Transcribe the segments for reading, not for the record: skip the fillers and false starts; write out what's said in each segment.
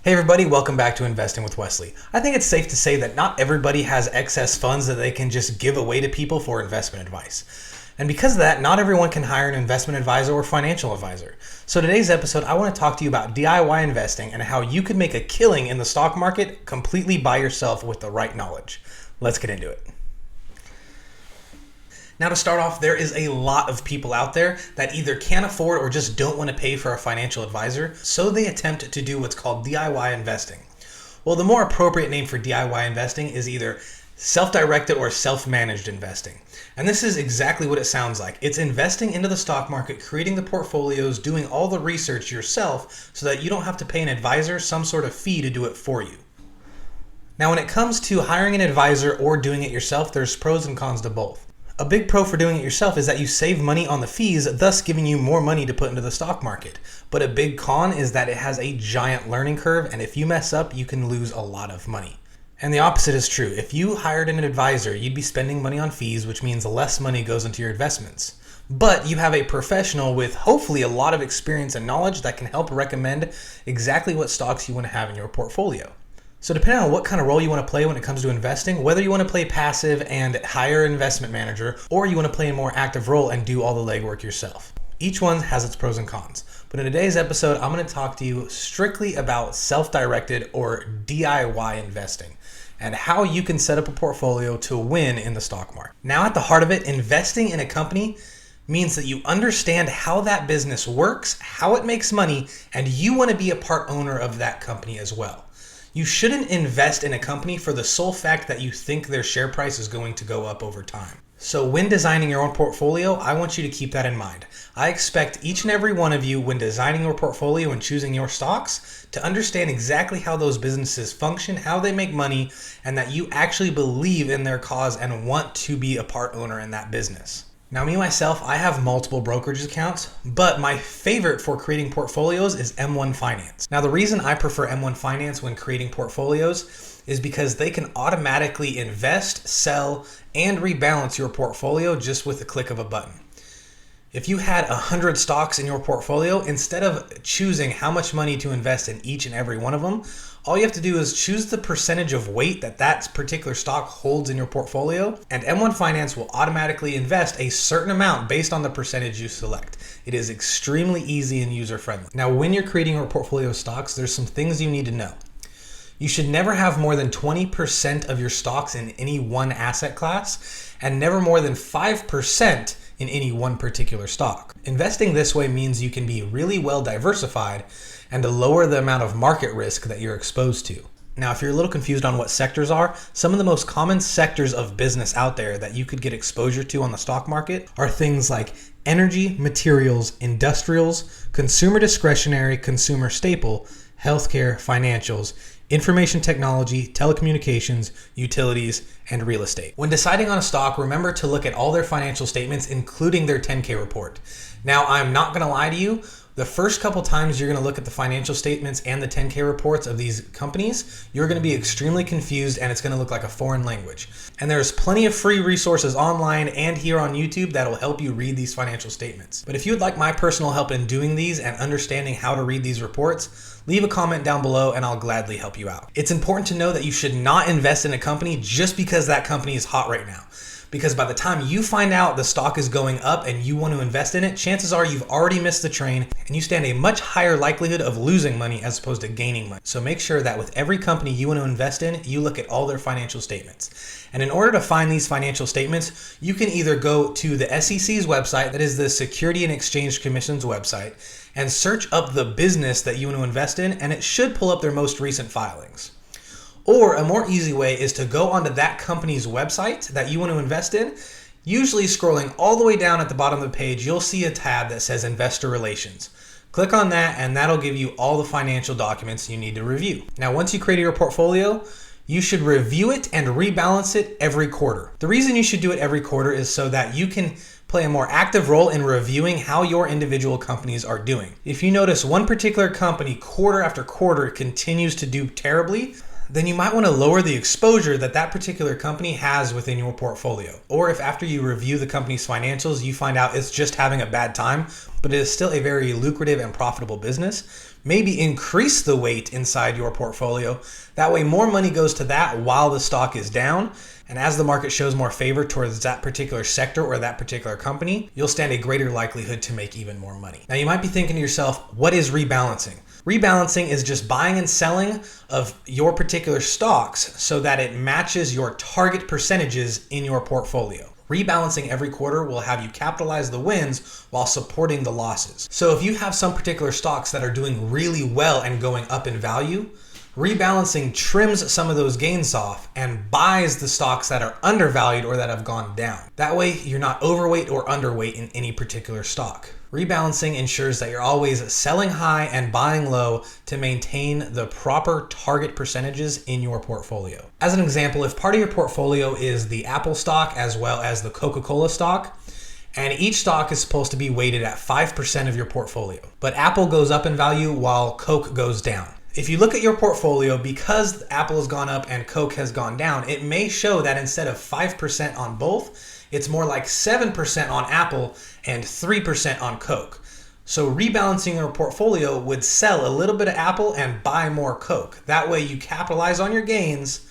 Hey everybody, welcome back to Investing with Wesley. I think it's safe to say that not everybody has excess funds that they can just give away to people for investment advice. And because of that, not everyone can hire an investment advisor or financial advisor. So today's episode, I want to talk to you about DIY investing and how you can make a killing in the stock market completely by yourself with the right knowledge. Let's get into it. Now to start off, there is a lot of people out there that either can't afford or just don't want to pay for a financial advisor, so they attempt to do what's called DIY investing. Well, the more appropriate name for DIY investing is either self-directed or self-managed investing. And this is exactly what it sounds like. It's investing into the stock market, creating the portfolios, doing all the research yourself so that you don't have to pay an advisor some sort of fee to do it for you. Now, when it comes to hiring an advisor or doing it yourself, there's pros and cons to both. A big pro for doing it yourself is that you save money on the fees, thus giving you more money to put into the stock market. But a big con is that it has a giant learning curve, and if you mess up, you can lose a lot of money. And the opposite is true. If you hired an advisor, you'd be spending money on fees, which means less money goes into your investments. But you have a professional with hopefully a lot of experience and knowledge that can help recommend exactly what stocks you want to have in your portfolio. So depending on what kind of role you want to play when it comes to investing, whether you want to play passive and hire an investment manager, or you want to play a more active role and do all the legwork yourself. Each one has its pros and cons. But in today's episode, I'm going to talk to you strictly about self-directed or DIY investing and how you can set up a portfolio to win in the stock market. Now at the heart of it, investing in a company means that you understand how that business works, how it makes money, and you want to be a part owner of that company as well. You shouldn't invest in a company for the sole fact that you think their share price is going to go up over time. So when designing your own portfolio, I want you to keep that in mind. I expect each and every one of you, when designing your portfolio and choosing your stocks, to understand exactly how those businesses function, how they make money, and that you actually believe in their cause and want to be a part owner in that business. Now, me myself, I have multiple brokerage accounts, but my favorite for creating portfolios is M1 Finance. Now, the reason I prefer M1 Finance when creating portfolios is because they can automatically invest, sell, and rebalance your portfolio just with the click of a button. If you had 100 stocks in your portfolio, instead of choosing how much money to invest in each and every one of them, all you have to do is choose the percentage of weight that particular stock holds in your portfolio, and M1 Finance will automatically invest a certain amount based on the percentage you select. It is extremely easy and user-friendly. Now, when you're creating your portfolio of stocks, there's some things you need to know. You should never have more than 20% of your stocks in any one asset class, and never more than 5% in any one particular stock. Investing this way means you can be really well diversified and to lower the amount of market risk that you're exposed to. Now, if you're a little confused on what sectors are, some of the most common sectors of business out there that you could get exposure to on the stock market are things like energy, materials, industrials, consumer discretionary, consumer staple, healthcare, financials, information technology, telecommunications, utilities, and real estate. When deciding on a stock, remember to look at all their financial statements, including their 10K report. Now, I'm not going to lie to you. The first couple times you're going to look at the financial statements and the 10K reports of these companies, you're going to be extremely confused and it's going to look like a foreign language. And there's plenty of free resources online and here on YouTube that'll help you read these financial statements. But if you would like my personal help in doing these and understanding how to read these reports, leave a comment down below and I'll gladly help you out. It's important to know that you should not invest in a company just because that company is hot right now. Because by the time you find out the stock is going up and you want to invest in it, chances are you've already missed the train and you stand a much higher likelihood of losing money as opposed to gaining money. So make sure that with every company you want to invest in, you look at all their financial statements. And in order to find these financial statements, you can either go to the SEC's website, that is the Security and Exchange Commission's website, and search up the business that you want to invest in, and it should pull up their most recent filings. Or a more easy way is to go onto that company's website that you want to invest in. Usually scrolling all the way down at the bottom of the page, you'll see a tab that says Investor Relations. Click on that and that'll give you all the financial documents you need to review. Now, once you create your portfolio, you should review it and rebalance it every quarter. The reason you should do it every quarter is so that you can play a more active role in reviewing how your individual companies are doing. If you notice one particular company quarter after quarter continues to do terribly, then you might want to lower the exposure that particular company has within your portfolio. Or if after you review the company's financials, you find out it's just having a bad time, but it is still a very lucrative and profitable business, maybe increase the weight inside your portfolio. That way more money goes to that while the stock is down. And as the market shows more favor towards that particular sector or that particular company, you'll stand a greater likelihood to make even more money. Now you might be thinking to yourself, what is rebalancing? Rebalancing is just buying and selling of your particular stocks so that it matches your target percentages in your portfolio. Rebalancing every quarter will have you capitalize the wins while supporting the losses. So if you have some particular stocks that are doing really well and going up in value, rebalancing trims some of those gains off and buys the stocks that are undervalued or that have gone down. That way you're not overweight or underweight in any particular stock. Rebalancing ensures that you're always selling high and buying low to maintain the proper target percentages in your portfolio. As an example, if part of your portfolio is the Apple stock as well as the Coca-Cola stock, and each stock is supposed to be weighted at 5% of your portfolio, but Apple goes up in value while Coke goes down. If you look at your portfolio, because Apple has gone up and Coke has gone down, it may show that instead of 5% on both, it's more like 7% on Apple and 3% on Coke. So rebalancing your portfolio would sell a little bit of Apple and buy more Coke. That way you capitalize on your gains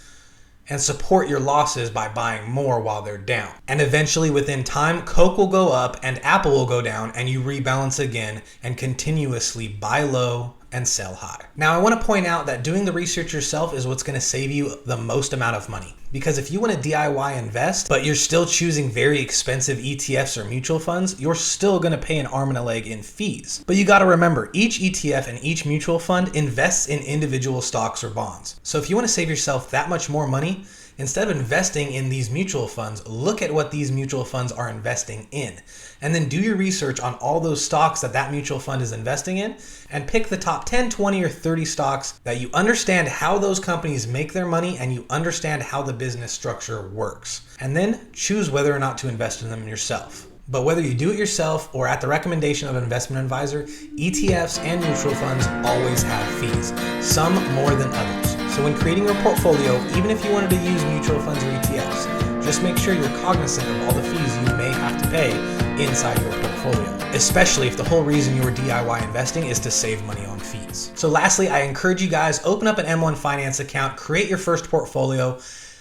and support your losses by buying more while they're down. And eventually within time, Coke will go up and Apple will go down, and you rebalance again and continuously buy low and sell high. Now I want to point out that doing the research yourself is what's going to save you the most amount of money. Because if you want to DIY invest, but you're still choosing very expensive ETFs or mutual funds, you're still going to pay an arm and a leg in fees. But you got to remember, each ETF and each mutual fund invests in individual stocks or bonds. So if you want to save yourself that much more money, instead of investing in these mutual funds, look at what these mutual funds are investing in. And then do your research on all those stocks that that mutual fund is investing in, and pick the top 10, 20, or 30 stocks that you understand how those companies make their money and you understand how the business structure works. And then choose whether or not to invest in them yourself. But whether you do it yourself or at the recommendation of an investment advisor, ETFs and mutual funds always have fees, some more than others. So when creating your portfolio, even if you wanted to use mutual funds or ETFs, just make sure you're cognizant of all the fees you may have to pay inside your portfolio, especially if the whole reason you're DIY investing is to save money on fees. So lastly, I encourage you guys, open up an M1 Finance account, create your first portfolio,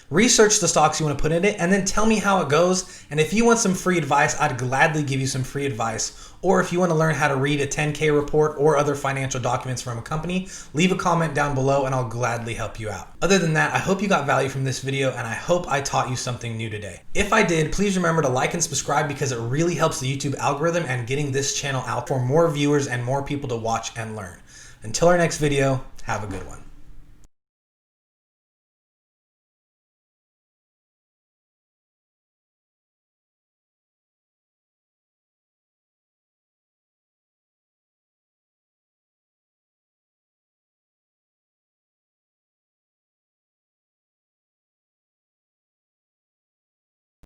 research the stocks you want to put in it, and then tell me how it goes. And if you want some free advice, I'd gladly give you some free advice. Or if you want to learn how to read a 10K report or other financial documents from a company, leave a comment down below and I'll gladly help you out. Other than that, I hope you got value from this video and I hope I taught you something new today. If I did, please remember to like and subscribe because it really helps the YouTube algorithm and getting this channel out for more viewers and more people to watch and learn. Until our next video, have a good one.